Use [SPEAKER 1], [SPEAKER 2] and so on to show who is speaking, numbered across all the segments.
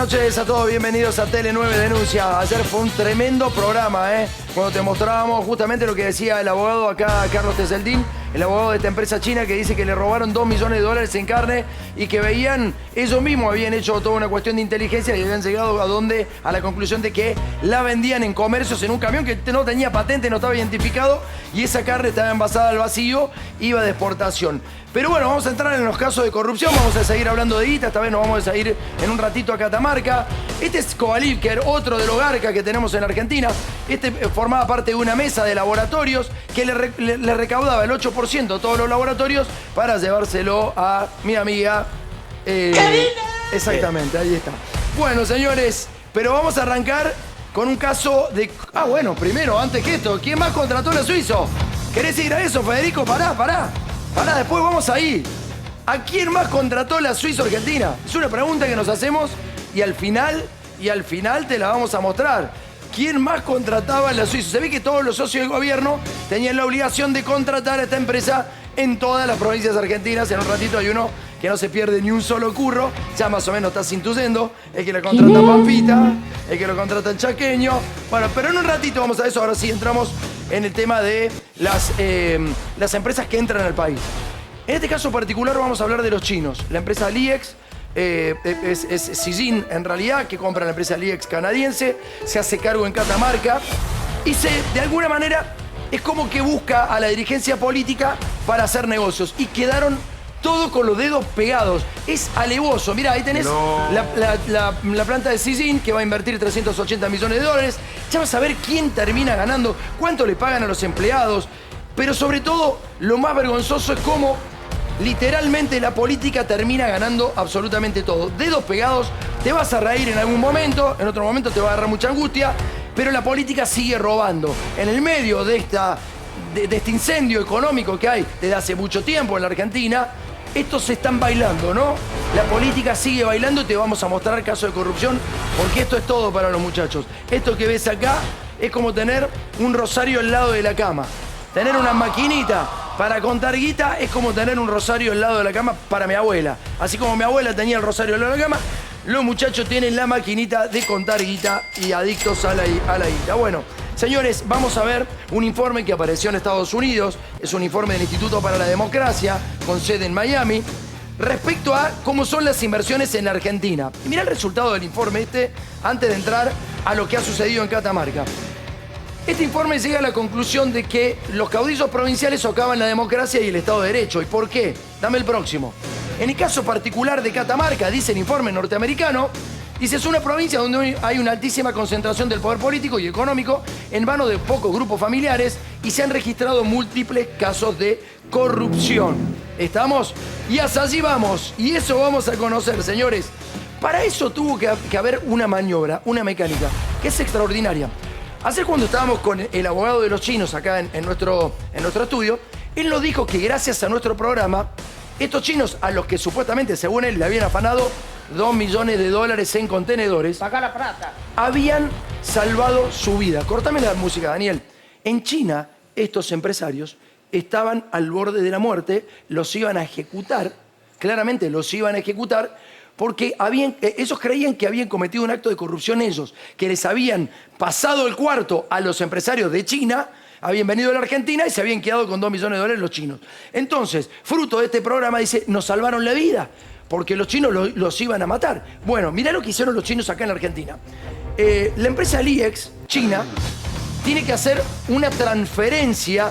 [SPEAKER 1] noches a todos, bienvenidos a Tele9 Denuncia. Ayer fue un tremendo programa, cuando te mostrábamos justamente lo que decía el abogado acá, Carlos Teseldín, el abogado de esta empresa china que dice que le robaron $2 millones en carne y que veían, ellos mismos habían hecho toda una cuestión de inteligencia y habían llegado a la conclusión de que la vendían en comercios en un camión que no tenía patente, no estaba identificado y esa carne estaba envasada al vacío, iba de exportación. Pero bueno, vamos a entrar en los casos de corrupción, vamos a seguir hablando de guita, esta vez nos vamos a ir en un ratito a Catamarca. Este es Kovalivker, otro de los garcas que tenemos en Argentina. Este formaba parte de una mesa de laboratorios que le recaudaba el 8% de todos los laboratorios para llevárselo a mi amiga... Exactamente, ahí está. Bueno, señores, pero vamos a arrancar con un caso de... Ah, bueno, primero, antes que esto, ¿quién más contrató a Suizo? ¿Querés ir a eso, Federico? Pará, después vamos ahí. ¿A quién más contrató la Suizo Argentina? Es una pregunta que nos hacemos y al final te la vamos a mostrar. ¿Quién más contrataba a la Suizo? Se ve que todos los socios del gobierno tenían la obligación de contratar a esta empresa en todas las provincias argentinas. En un ratito hay uno que no se pierde ni un solo curro, ya más o menos estás intuyendo, el que lo contrata Pampita, el que lo contrata el Chaqueño. Bueno, pero en un ratito vamos a eso, ahora sí entramos en el tema de las empresas que entran al país. En este caso particular vamos a hablar de los chinos. La empresa Liex, es Sijin en realidad, que compra la empresa Liex canadiense, se hace cargo en Catamarca y de alguna manera es como que busca a la dirigencia política para hacer negocios y quedaron todos con los dedos pegados. Es alevoso. Mirá, ahí tenés la planta de Sijin que va a invertir $380 millones. Ya vas a ver quién termina ganando, cuánto le pagan a los empleados. Pero sobre todo, lo más vergonzoso es cómo literalmente la política termina ganando absolutamente todo. Dedos pegados, te vas a reír en algún momento, en otro momento te va a agarrar mucha angustia, pero la política sigue robando. En el medio de este incendio económico que hay desde hace mucho tiempo en la Argentina, estos se están bailando, ¿no? La política sigue bailando y te vamos a mostrar casos de corrupción, porque esto es todo para los muchachos. Esto que ves acá es como tener un rosario al lado de la cama. Tener una maquinita para contar guita es como tener un rosario al lado de la cama para mi abuela. Así como mi abuela tenía el rosario al lado de la cama, los muchachos tienen la maquinita de contar guita y adictos a la guita. Bueno, señores, vamos a ver un informe que apareció en Estados Unidos. Es un informe del Instituto para la Democracia, con sede en Miami, respecto a cómo son las inversiones en la Argentina. Y mirá el resultado del informe antes de entrar a lo que ha sucedido en Catamarca. Este informe llega a la conclusión de que los caudillos provinciales socavan la democracia y el Estado de Derecho. ¿Y por qué? Dame el próximo. En el caso particular de Catamarca, dice el informe norteamericano, dice, es una provincia donde hay una altísima concentración del poder político y económico en manos de pocos grupos familiares y se han registrado múltiples casos de corrupción. ¿Estamos? Y hasta allí vamos. Y eso vamos a conocer, señores. Para eso tuvo que haber una maniobra, una mecánica, que es extraordinaria. Ayer cuando estábamos con el abogado de los chinos acá en nuestro estudio, él nos dijo que gracias a nuestro programa, estos chinos a los que supuestamente, según él, le habían afanado $2 millones en contenedores,
[SPEAKER 2] saca la plata,
[SPEAKER 1] habían salvado su vida. Cortame la música, Daniel. En China, estos empresarios estaban al borde de la muerte, los iban a ejecutar, claramente los iban a ejecutar, porque ellos creían que habían cometido un acto de corrupción ellos, que les habían pasado el cuarto a los empresarios de China, habían venido a la Argentina y se habían quedado con $2 millones los chinos. Entonces, fruto de este programa, dice, nos salvaron la vida, porque los chinos los iban a matar. Bueno, mirá lo que hicieron los chinos acá en la Argentina. La empresa Liex, China, tiene que hacer una transferencia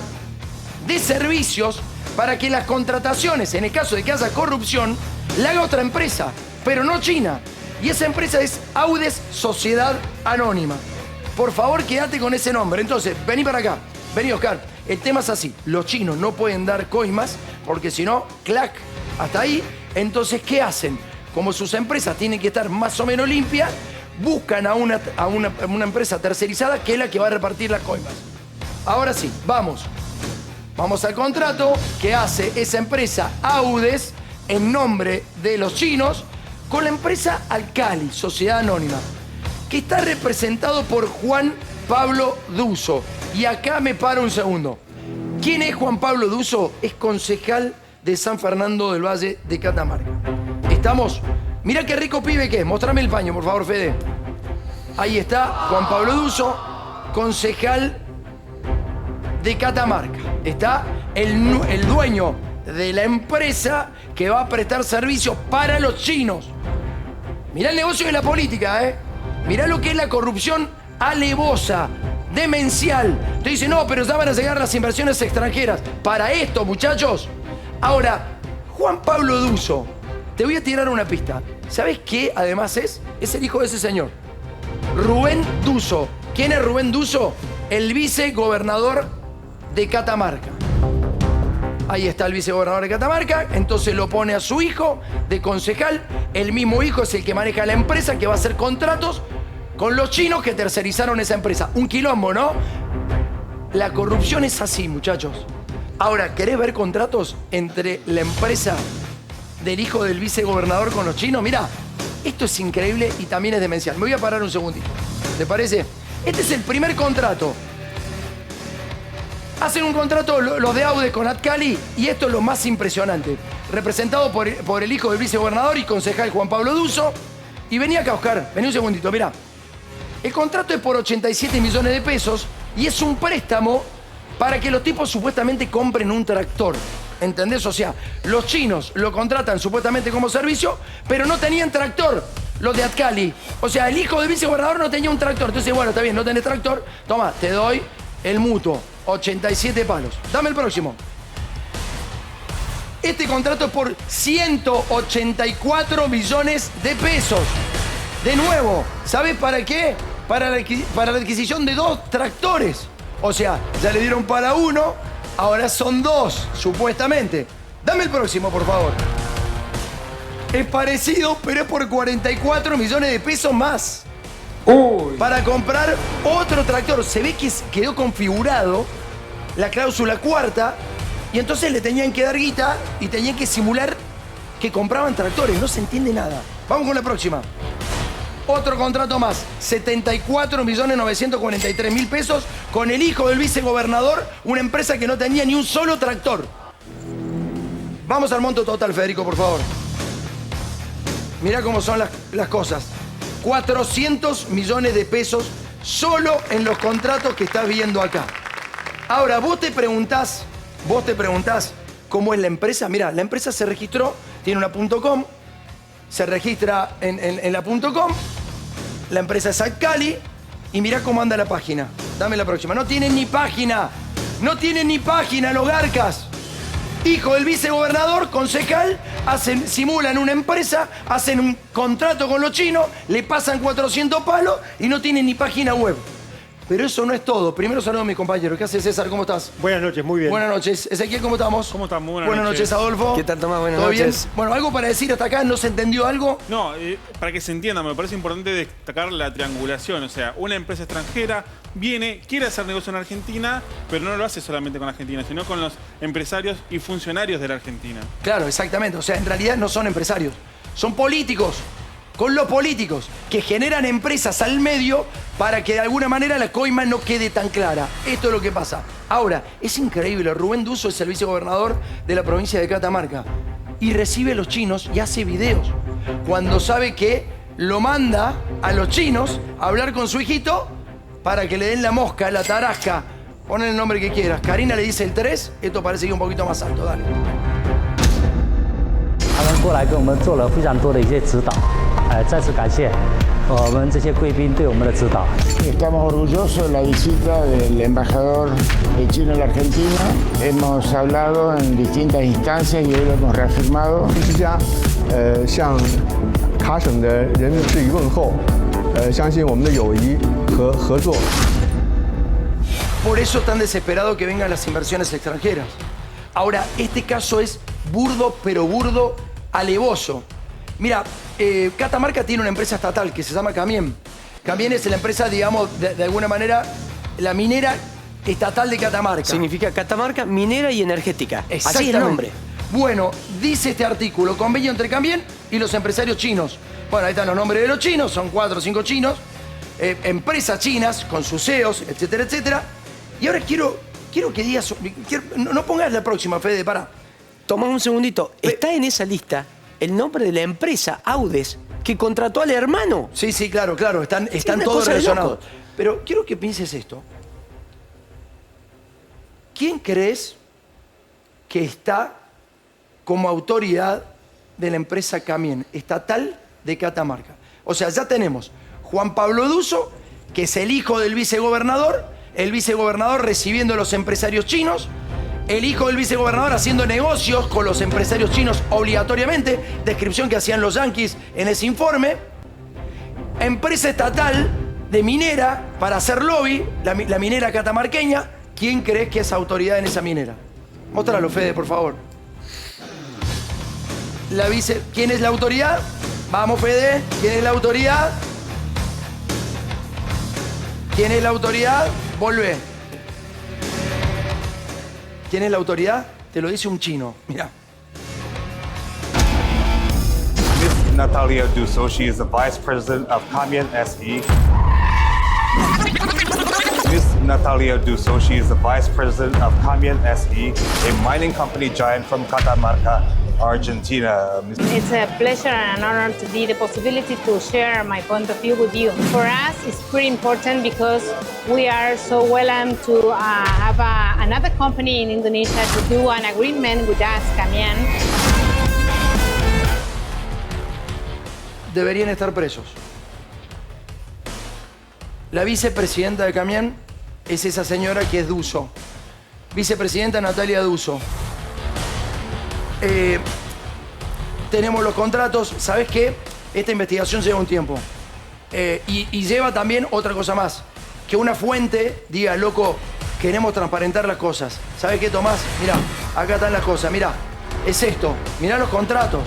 [SPEAKER 1] de servicios para que las contrataciones, en el caso de que haya corrupción, la haga otra empresa, pero no China. Y esa empresa es Audes Sociedad Anónima. Por favor, quédate con ese nombre. Entonces, vení para acá. Vení, Oscar. El tema es así. Los chinos no pueden dar coimas porque si no, clac, hasta ahí. Entonces, ¿qué hacen? Como sus empresas tienen que estar más o menos limpias, buscan a una empresa tercerizada que es la que va a repartir las coimas. Ahora sí, vamos. Vamos al contrato que hace esa empresa Audes en nombre de los chinos con la empresa Alcali, Sociedad Anónima, que está representado por Juan Pablo Duso. Y acá me paro un segundo. ¿Quién es Juan Pablo Duso? Es concejal de San Fernando del Valle de Catamarca. ¿Estamos? Mirá qué rico pibe que es. Mostrame el paño, por favor, Fede. Ahí está Juan Pablo Duso, concejal de Catamarca. Está el dueño de la empresa que va a prestar servicios para los chinos. Mirá el negocio de la política, ¿eh? Mirá lo que es la corrupción alevosa, demencial. Te dice, no, pero ya van a llegar las inversiones extranjeras. Para esto, muchachos. Ahora, Juan Pablo Duso, te voy a tirar una pista. ¿Sabes qué además es? Es el hijo de ese señor. Rubén Duso. ¿Quién es Rubén Duso? El vicegobernador de Catamarca. Ahí está el vicegobernador de Catamarca, entonces lo pone a su hijo de concejal. El mismo hijo es el que maneja la empresa que va a hacer contratos con los chinos que tercerizaron esa empresa. Un quilombo, ¿no? La corrupción es así, muchachos. Ahora, ¿querés ver contratos entre la empresa del hijo del vicegobernador con los chinos? Mirá, esto es increíble y también es demencial. Me voy a parar un segundito. ¿Te parece? Este es el primer contrato. Hacen un contrato los de Aude con Atcali y esto es lo más impresionante. Representado por el hijo del vicegobernador y concejal Juan Pablo Duso. Y vení acá, Oscar, vení un segundito, mirá. El contrato es por 87 millones de pesos y es un préstamo para que los tipos supuestamente compren un tractor. ¿Entendés? O sea, los chinos lo contratan supuestamente como servicio, pero no tenían tractor, los de Atcali. O sea, el hijo del vicegobernador no tenía un tractor. Entonces, bueno, está bien, no tenés tractor, toma, te doy el mutuo. 87 palos. Dame el próximo. Este contrato es por 184 millones de pesos. De nuevo, ¿sabes para qué? Para la adquisición de 2 tractores. O sea, ya le dieron para uno, ahora son 2, supuestamente. Dame el próximo, por favor. Es parecido, pero es por 44 millones de pesos más. Uy. Para comprar otro tractor. Se ve que quedó configurado la cláusula cuarta y entonces le tenían que dar guita y tenían que simular que compraban tractores. No se entiende nada. Vamos con la próxima. Otro contrato más. 74.943.000 pesos con el hijo del vicegobernador, una empresa que no tenía ni un solo tractor. Vamos al monto total, Federico, por favor. Mirá cómo son las cosas. 400 millones de pesos solo en los contratos que estás viendo acá. Ahora, vos te preguntás cómo es la empresa. Mirá, la empresa se registró, tiene una .com, se registra en la .com, la empresa es Atcali y mirá cómo anda la página. Dame la próxima. No tienen ni página, los garcas. Hijo del vicegobernador, concejal, simulan una empresa, hacen un contrato con los chinos, le pasan 400 palos y no tienen ni página web. Pero eso no es todo. Primero saludo a mis compañeros. ¿Qué haces, César? ¿Cómo estás?
[SPEAKER 2] Buenas noches, muy bien.
[SPEAKER 1] Buenas noches. Ezequiel, ¿cómo estamos?
[SPEAKER 2] ¿Cómo estamos?
[SPEAKER 1] Buenas noches, Adolfo.
[SPEAKER 3] ¿Qué tal, Tomás? Buenas
[SPEAKER 1] ¿Todo
[SPEAKER 3] noches.
[SPEAKER 1] bien? Bueno, ¿algo para decir hasta acá? ¿No se entendió algo?
[SPEAKER 2] No, para que se entienda, me parece importante destacar la triangulación. O sea, una empresa extranjera viene, quiere hacer negocio en Argentina, pero no lo hace solamente con Argentina, sino con los empresarios y funcionarios de la Argentina.
[SPEAKER 1] Claro, exactamente. O sea, en realidad no son empresarios. Son políticos. Con los políticos que generan empresas al medio para que de alguna manera la coima no quede tan clara. Esto es lo que pasa. Ahora, es increíble. Rubén Duso es el vicegobernador de la provincia de Catamarca y recibe a los chinos y hace videos cuando sabe que lo manda a los chinos a hablar con su hijito para que le den la mosca, la tarasca. Ponen el nombre que quieras. Karina le dice el 3. Esto parece que un poquito más alto. Dale.
[SPEAKER 4] 他们过来给我们做了非常多的一些指导，再次感谢我们这些贵宾对我们的指导。
[SPEAKER 5] Estamos orgullosos de la visita del embajador de China en la Argentina. Hemos hablado en distintas instancias y hoy lo hemos reafirmado.
[SPEAKER 6] 之家，向卡省的人民致以问候，相信我们的友谊和合作。
[SPEAKER 1] Por eso es tan desesperado que vengan las inversiones extranjeras. Ahora, este caso es burdo, pero burdo, alevoso. Mira, Catamarca tiene una empresa estatal que se llama Camien. Camien es la empresa, digamos, de alguna manera, la minera estatal de Catamarca.
[SPEAKER 3] Significa Catamarca, minera y energética. Así es el
[SPEAKER 1] Exactamente.
[SPEAKER 3] nombre.
[SPEAKER 1] Bueno, dice este artículo, convenio entre Camien y los empresarios chinos. Bueno, ahí están los nombres de los chinos, son 4 o 5 chinos. Empresas chinas con sus CEOs, etcétera, etcétera. Y ahora quiero que digas... no pongas la próxima, Fede, pará.
[SPEAKER 3] Tomás un segundito. ¿Está en esa lista el nombre de la empresa, Audes, que contrató al hermano.
[SPEAKER 1] Sí, sí, claro, claro. Están
[SPEAKER 3] una
[SPEAKER 1] todos
[SPEAKER 3] cosa de
[SPEAKER 1] relacionados.
[SPEAKER 3] locos.
[SPEAKER 1] Pero quiero que pienses esto. ¿Quién crees que está como autoridad de la empresa Camien estatal de Catamarca? O sea, ya tenemos Juan Pablo Duso, que es el hijo del vicegobernador, el vicegobernador recibiendo a los empresarios chinos, el hijo del vicegobernador haciendo negocios con los empresarios chinos obligatoriamente, descripción que hacían los yanquis en ese informe, empresa estatal de minera para hacer lobby, la minera catamarqueña. ¿Quién crees que es autoridad en esa minera? Móstralo, Fede, por favor. ¿Quién es la autoridad? Vamos, Fede. ¿Quién es la autoridad? ¿Quién es la autoridad? Volvé. ¿Quién es la autoridad? Te lo dice un chino. Mira.
[SPEAKER 7] Miss Natalia Duso, she is the Vice President of Camien SE. Miss Natalia Duso, she is the Vice President of Camien SE, a mining company giant from Catamarca, Argentina.
[SPEAKER 8] It's a pleasure and an honor to be the possibility to share my point of view with you. For us, it's pretty important because we are so welcome to have another company in Indonesia to do an agreement with us, Camien.
[SPEAKER 1] Deberían estar presos. La vicepresidenta de Camien es esa señora que es Duso. Vicepresidenta Natalia Duso. Tenemos los contratos. ¿Sabes qué? Esta investigación lleva un tiempo. Y lleva también otra cosa más. Que una fuente diga, loco, queremos transparentar las cosas. ¿Sabes qué, Tomás? Mirá, acá están las cosas. Mirá, es esto. Mirá los contratos.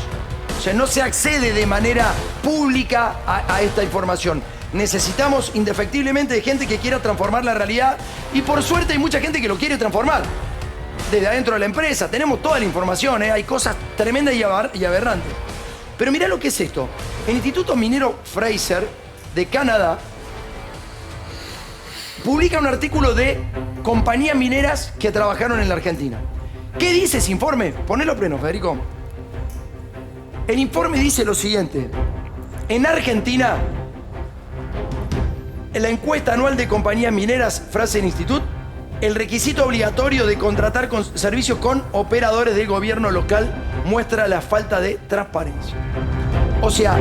[SPEAKER 1] O sea, no se accede de manera pública a esta información. Necesitamos indefectiblemente de gente que quiera transformar la realidad. Y por suerte hay mucha gente que lo quiere transformar. Desde adentro de la empresa. Tenemos toda la información, hay cosas tremendas y aberrantes. Pero mirá lo que es esto. El Instituto Minero Fraser de Canadá publica un artículo de compañías mineras que trabajaron en la Argentina. ¿Qué dice ese informe? Ponelo pleno, Federico. El informe dice lo siguiente. En Argentina, en la encuesta anual de compañías mineras Fraser Institute, el requisito obligatorio de contratar servicios con operadores del gobierno local muestra la falta de transparencia. O sea,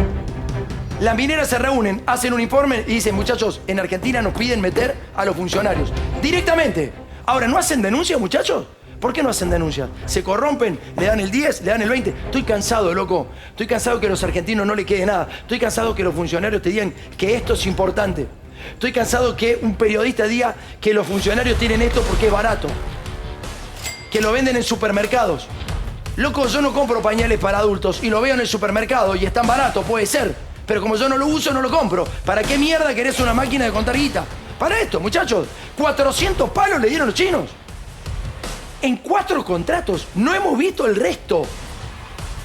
[SPEAKER 1] las mineras se reúnen, hacen un informe y dicen, muchachos, en Argentina nos piden meter a los funcionarios directamente. Ahora, ¿no hacen denuncias, muchachos? ¿Por qué no hacen denuncias? Se corrompen, le dan el 10, le dan el 20. Estoy cansado, loco. Estoy cansado que a los argentinos no le quede nada. Estoy cansado que los funcionarios te digan que esto es importante. Estoy cansado que un periodista diga que los funcionarios tienen esto porque es barato. Que lo venden en supermercados. Loco, yo no compro pañales para adultos y lo veo en el supermercado y es tan barato, puede ser. Pero como yo no lo uso, no lo compro. ¿Para qué mierda querés una máquina de contar guita? Para esto, muchachos. 400 palos le dieron los chinos. En 4 contratos. No hemos visto el resto.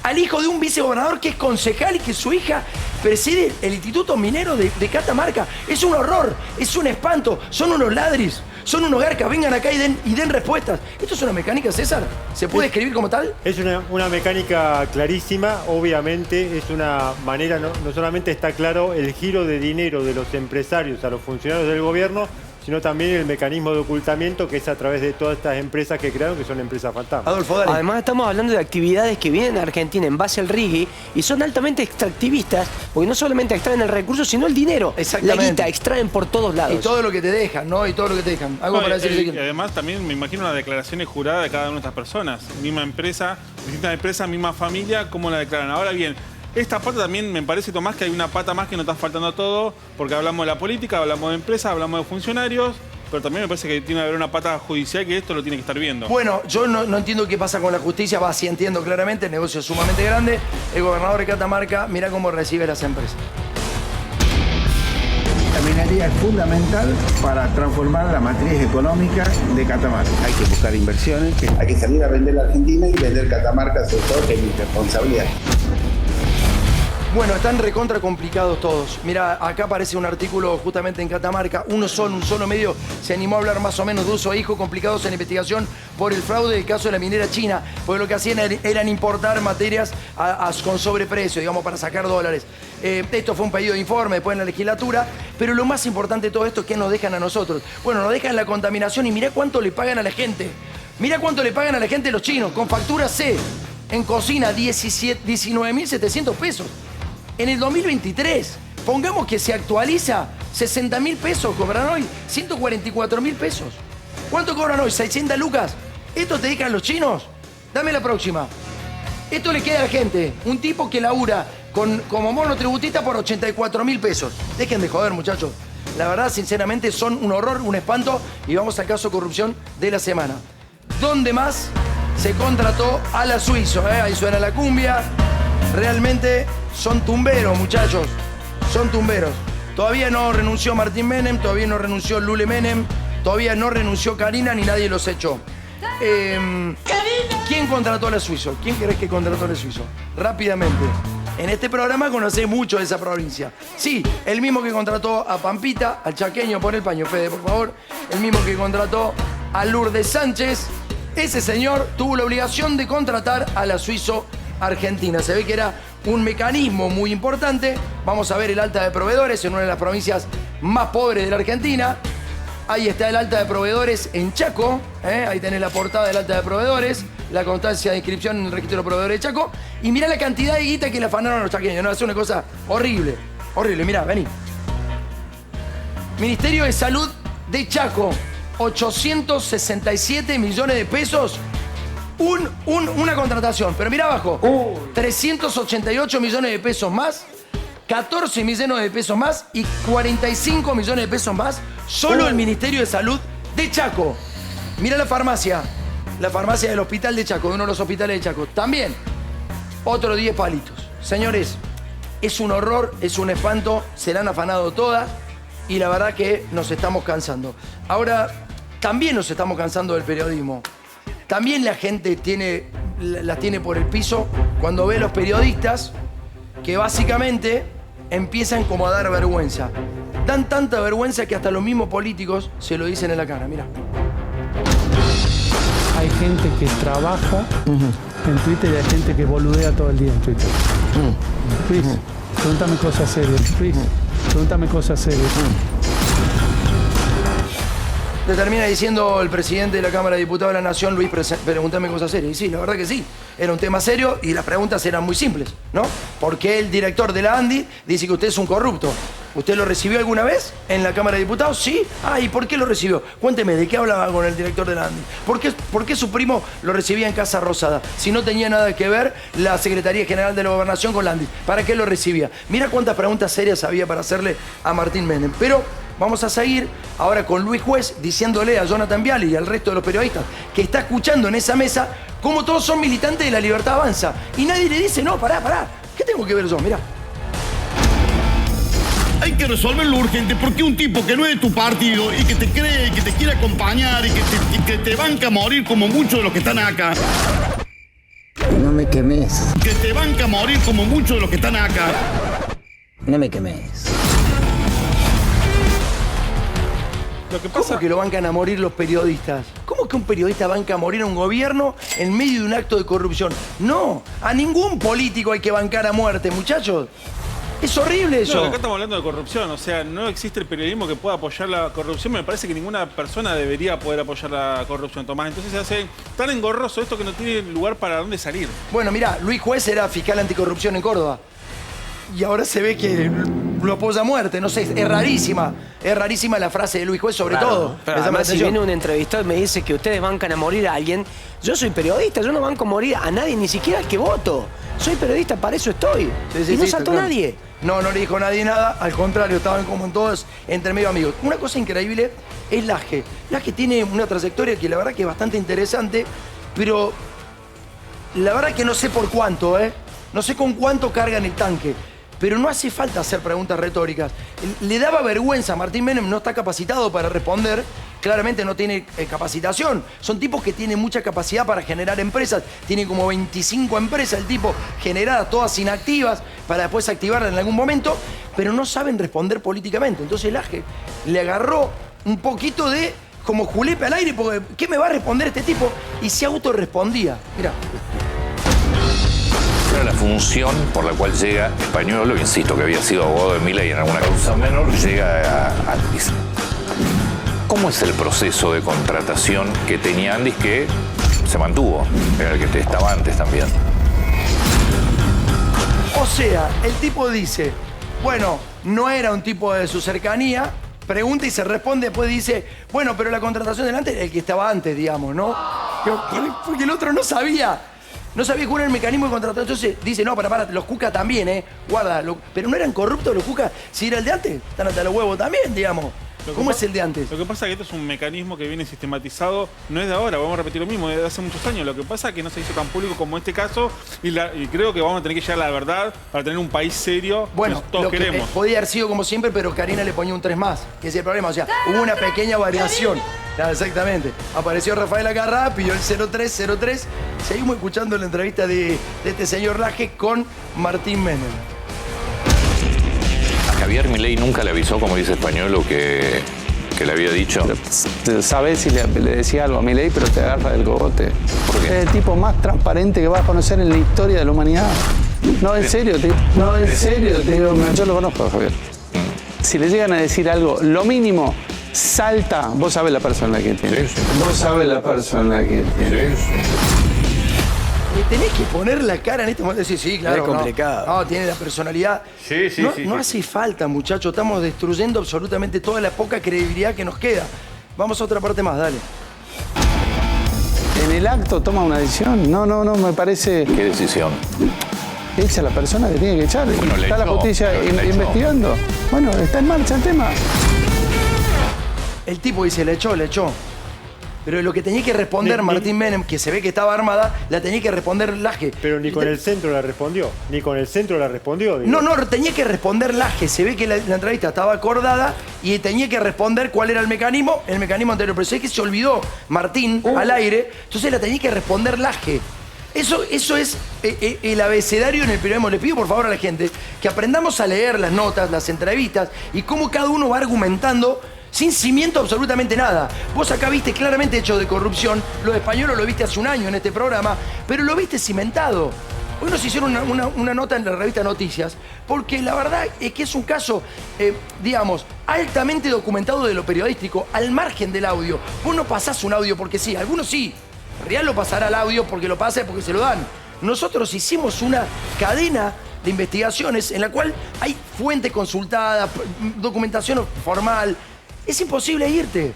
[SPEAKER 1] Al hijo de un vicegobernador que es concejal y que su hija preside el Instituto Minero de Catamarca. Es un horror, es un espanto. Son unos ladris, son unos garcas. Vengan acá y den respuestas. ¿Esto es una mecánica, César? ¿Se puede escribir como tal?
[SPEAKER 9] Es una mecánica clarísima. Obviamente es una manera, no solamente está claro el giro de dinero de los empresarios a los funcionarios del gobierno, sino también el mecanismo de ocultamiento que es a través de todas estas empresas que crearon, que son empresas fantasmas.
[SPEAKER 1] Adolfo, dale.
[SPEAKER 3] Además estamos hablando de actividades que vienen a Argentina en base al RIGI y son altamente extractivistas, porque no solamente extraen el recurso, sino el dinero.
[SPEAKER 1] Exactamente.
[SPEAKER 3] La guita, extraen por todos lados.
[SPEAKER 1] Y todo lo que te dejan, ¿no? Y todo lo que te dejan. Algo para decir.
[SPEAKER 2] Y además también me imagino las declaraciones juradas de cada una de estas personas. Misma empresa, distintas empresas, misma familia, ¿cómo la declaran? Ahora bien, esta pata también me parece, Tomás, que hay una pata más que nos está faltando todo, porque hablamos de la política, hablamos de empresas, hablamos de funcionarios, pero también me parece que tiene que haber una pata judicial que esto lo tiene que estar viendo.
[SPEAKER 1] Bueno, yo no entiendo qué pasa con la justicia, sí entiendo claramente, el negocio es sumamente grande. El gobernador de Catamarca, mira cómo recibe las empresas.
[SPEAKER 5] La minería es fundamental para transformar la matriz económica de Catamarca. Hay que buscar inversiones, hay que salir a vender la Argentina y vender Catamarca, sobre todo, que es mi responsabilidad.
[SPEAKER 1] Bueno, están recontra complicados todos. Mira, acá aparece un artículo justamente en Catamarca. Un solo medio se animó a hablar más o menos de uso e hijo complicados en la investigación por el fraude del caso de la minera china. Porque lo que hacían eran importar materias con sobreprecio, digamos, para sacar dólares. Esto fue un pedido de informe después en la legislatura. Pero lo más importante de todo esto es que nos dejan a nosotros. Bueno, nos dejan la contaminación y mirá cuánto le pagan a la gente. Mirá cuánto le pagan a la gente los chinos con factura C. En cocina, 19.700 pesos. En el 2023, pongamos que se actualiza, 60.000 pesos cobran hoy, 144.000 pesos. ¿Cuánto cobran hoy? 600 lucas. ¿Esto te dejan los chinos? Dame la próxima. Esto le queda a la gente. Un tipo que labura como monotributista por 84.000 pesos. Dejen de joder, muchachos. La verdad, sinceramente, son un horror, un espanto. Y vamos al caso de corrupción de la semana. ¿Dónde más se contrató a la Suizo? Ahí suena la cumbia. Realmente son tumberos, muchachos. Son tumberos. Todavía no renunció Martín Menem, todavía no renunció Lule Menem, todavía no renunció Karina, ni nadie los echó. ¿Quién contrató a la Suizo? ¿Quién crees que contrató a la Suizo? Rápidamente. En este programa conocés mucho de esa provincia. Sí, el mismo que contrató a Pampita, al chaqueño, pon el paño, Fede, por favor. El mismo que contrató a Lourdes Sánchez. Ese señor tuvo la obligación de contratar a la Suizo Argentina. Se ve que era un mecanismo muy importante. Vamos a ver el alta de proveedores en una de las provincias más pobres de la Argentina. Ahí está el alta de proveedores en Chaco. Ahí tenés la portada del alta de proveedores, la constancia de inscripción en el registro de proveedores de Chaco. Y mirá la cantidad de guita que le afanaron a los chaqueños. No, es una cosa horrible. Horrible, mirá, vení. Ministerio de Salud de Chaco, 867 millones de pesos. Una contratación, pero mira abajo, 388 millones de pesos más, 14 millones de pesos más y 45 millones de pesos más, solo el Ministerio de Salud de Chaco. Mira la farmacia del Hospital de Chaco, de uno de los hospitales de Chaco, también, otros 10 palitos. Señores, es un horror, es un espanto, se la han afanado todas y la verdad que nos estamos cansando. Ahora, también nos estamos cansando del periodismo. También la gente las tiene por el piso cuando ve a los periodistas que básicamente empiezan como a dar vergüenza. Dan tanta vergüenza que hasta los mismos políticos se lo dicen en la cara, mirá.
[SPEAKER 10] Hay gente que trabaja en Twitter y hay gente que boludea todo el día en Twitter. Luis, pregúntame cosas serias. Luis, pregúntame cosas serias.
[SPEAKER 1] Le termina diciendo el presidente de la Cámara de Diputados de la Nación, Luis, pregúntame cosas serias. Y sí, la verdad que sí. Era un tema serio y las preguntas eran muy simples, ¿no? ¿Por qué el director de la ANDI dice que usted es un corrupto? ¿Usted lo recibió alguna vez en la Cámara de Diputados? Sí. ¿Y por qué lo recibió? Cuénteme, ¿de qué hablaba con el director de la ANDI? ¿Por qué su primo lo recibía en Casa Rosada? Si no tenía nada que ver la Secretaría General de la Gobernación con la ANDI. ¿Para qué lo recibía? Mira cuántas preguntas serias había para hacerle a Martín Menem. Pero vamos a seguir ahora con Luis Juez diciéndole a Jonathan Viale y al resto de los periodistas que está escuchando en esa mesa cómo todos son militantes de La Libertad Avanza. Y nadie le dice, no, pará. ¿Qué tengo que ver yo? Mirá.
[SPEAKER 11] Hay que resolverlo urgente porque un tipo que no es de tu partido y que te cree, que te quiere acompañar y que te banca a morir como muchos de los que están acá.
[SPEAKER 5] No me quemes.
[SPEAKER 11] Que te banca a morir como muchos de los que están acá.
[SPEAKER 5] No me quemes.
[SPEAKER 1] ¿Cómo que lo bancan a morir los periodistas? ¿Cómo que un periodista banca a morir a un gobierno en medio de un acto de corrupción? No, a ningún político hay que bancar a muerte, muchachos. Es horrible eso.
[SPEAKER 2] No, acá estamos hablando de corrupción, o sea, no existe el periodismo que pueda apoyar la corrupción. Me parece que ninguna persona debería poder apoyar la corrupción, Tomás. Entonces se hace tan engorroso esto que no tiene lugar para dónde salir.
[SPEAKER 1] Bueno, mirá, Luis Juez era fiscal anticorrupción en Córdoba. Y ahora se ve que lo apoya a muerte, no sé, es rarísima la frase de Luis Juez sobre todo.
[SPEAKER 3] Pero además, si viene un entrevistador y me dice que ustedes bancan a morir a alguien, yo soy periodista, yo no banco a morir a nadie, ni siquiera al que voto. Soy periodista, para eso estoy. Y no saltó nadie.
[SPEAKER 1] No le dijo nadie nada, al contrario, estaban como en todos entre medio amigos. Una cosa increíble es Laje. Laje tiene una trayectoria que la verdad que es bastante interesante, pero la verdad que no sé por cuánto, no sé con cuánto cargan el tanque. Pero no hace falta hacer preguntas retóricas. Le daba vergüenza, Martín Menem no está capacitado para responder claramente no tiene capacitación. Son tipos que tienen mucha capacidad para generar empresas. Tiene como 25 empresas el tipo generadas, todas inactivas, para después activarlas en algún momento, pero no saben responder políticamente. Entonces Laje le agarró un poquito de como julepe al aire, porque ¿qué me va a responder este tipo? Y se autorrespondía. Mirá.
[SPEAKER 12] Era la función por la cual llega Españolo, insisto que había sido abogado de Milei en alguna causa menor, llega a Andis. ¿Cómo es el proceso de contratación que tenía Andis que se mantuvo? Era el que estaba antes también.
[SPEAKER 1] O sea, el tipo dice, bueno, no era un tipo de su cercanía, pregunta y se responde, después dice, bueno, pero la contratación delante, el que estaba antes, digamos, ¿no? Porque el otro no sabía. No sabía cuál era el mecanismo de contratación. Entonces dice, no, para, los Cuca también, guarda. Pero no eran corruptos los Cuca. Si era el de antes, están hasta los huevos también, digamos. ¿Cómo es el de antes?
[SPEAKER 2] Lo que pasa es que esto es un mecanismo que viene sistematizado, no es de ahora, vamos a repetir lo mismo, es de hace muchos años. Lo que pasa es que no se hizo tan público como este caso y creo que vamos a tener que llegar a la verdad para tener un país serio
[SPEAKER 1] bueno,
[SPEAKER 2] que todos queremos.
[SPEAKER 1] Podía haber sido como siempre, pero Karina le ponía un 3 más, que es el problema. O sea, hubo una pequeña variación. Claro, exactamente. Apareció Rafael Acarrá, pidió el 0303. Seguimos escuchando la entrevista de este señor Laje con Martín Menem.
[SPEAKER 12] A Javier Milei nunca le avisó, como dice Españolo, que le había dicho.
[SPEAKER 13] Sabés si le decía algo a Milei, pero te agarra del cogote.
[SPEAKER 12] ¿Por qué?
[SPEAKER 13] Es el tipo más transparente que vas a conocer en la historia de la humanidad. No, en serio, te digo, yo lo conozco a Javier. Si le llegan a decir algo, lo mínimo, salta. Vos sabés la persona que tiene.
[SPEAKER 12] Sí.
[SPEAKER 13] Vos sabés la persona que tiene.
[SPEAKER 12] Sí.
[SPEAKER 1] Tenés que poner la cara en este momento y decir, sí, claro.
[SPEAKER 3] Es complicado.
[SPEAKER 1] No, tiene la personalidad. No hace falta, muchachos. Estamos destruyendo absolutamente toda la poca credibilidad que nos queda. Vamos a otra parte más, dale.
[SPEAKER 13] En el acto toma una decisión. No, me parece.
[SPEAKER 12] ¿Qué decisión?
[SPEAKER 13] Echa a la persona que tiene que echar.
[SPEAKER 12] Bueno,
[SPEAKER 13] está la justicia investigando. Bueno, está en marcha el tema.
[SPEAKER 1] El tipo dice, le echó. Pero lo que tenía que responder Martín Menem, que se ve que estaba armada, la tenía que responder Laje.
[SPEAKER 9] Pero ni con el centro la respondió. Digo.
[SPEAKER 1] No, tenía que responder Laje. Se ve que la entrevista estaba acordada y tenía que responder cuál era el mecanismo anterior. Pero se ve que se olvidó Martín al aire, entonces la tenía que responder Laje. Eso es el abecedario en el periodismo. Le pido por favor a la gente que aprendamos a leer las notas, las entrevistas y cómo cada uno va argumentando sin cimiento absolutamente nada. Vos acá viste claramente hechos de corrupción, los españoles lo viste hace un año en este programa, pero lo viste cimentado. Hoy nos hicieron una nota en la revista Noticias, porque la verdad es que es un caso, digamos, altamente documentado de lo periodístico, al margen del audio. Vos no pasás un audio porque sí, algunos sí. Real lo pasará al audio porque lo pasa y porque se lo dan. Nosotros hicimos una cadena de investigaciones en la cual hay fuente consultada, documentación formal. Es imposible irte.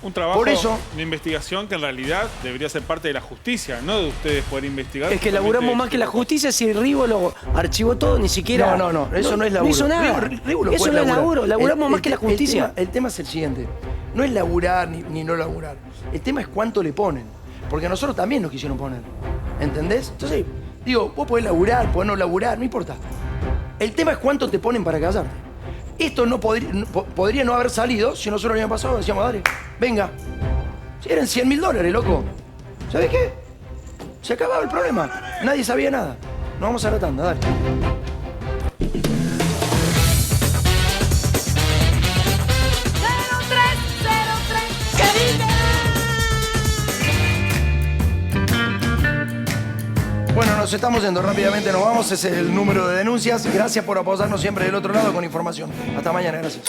[SPEAKER 2] Un trabajo
[SPEAKER 1] Por eso,
[SPEAKER 2] de investigación que en realidad debería ser parte de la justicia, no de ustedes poder investigar.
[SPEAKER 3] Es que laburamos más que la justicia. Si Rivo lo archivó todo, ni siquiera...
[SPEAKER 1] No, eso no es laburo.
[SPEAKER 3] No hizo nada.
[SPEAKER 1] Rivo lo
[SPEAKER 3] eso
[SPEAKER 1] puede
[SPEAKER 3] no es
[SPEAKER 1] laburar.
[SPEAKER 3] laburo. Laburamos más que la justicia.
[SPEAKER 1] El tema es el siguiente. No es laburar ni no laburar. El tema es cuánto le ponen. Porque a nosotros también nos quisieron poner. ¿Entendés? Entonces, digo, vos podés laburar, podés no laburar, no importa. El tema es cuánto te ponen para callarte. Esto no podría no haber salido si nosotros el año pasado decíamos, dale, venga. Si eran $100.000, loco. ¿Sabés qué? Se acababa el problema. Nadie sabía nada. Nos vamos a la tanda, dale. Bueno, nos estamos yendo rápidamente, nos vamos. Ese es el número de denuncias. Gracias por apoyarnos siempre del otro lado con información. Hasta mañana, gracias.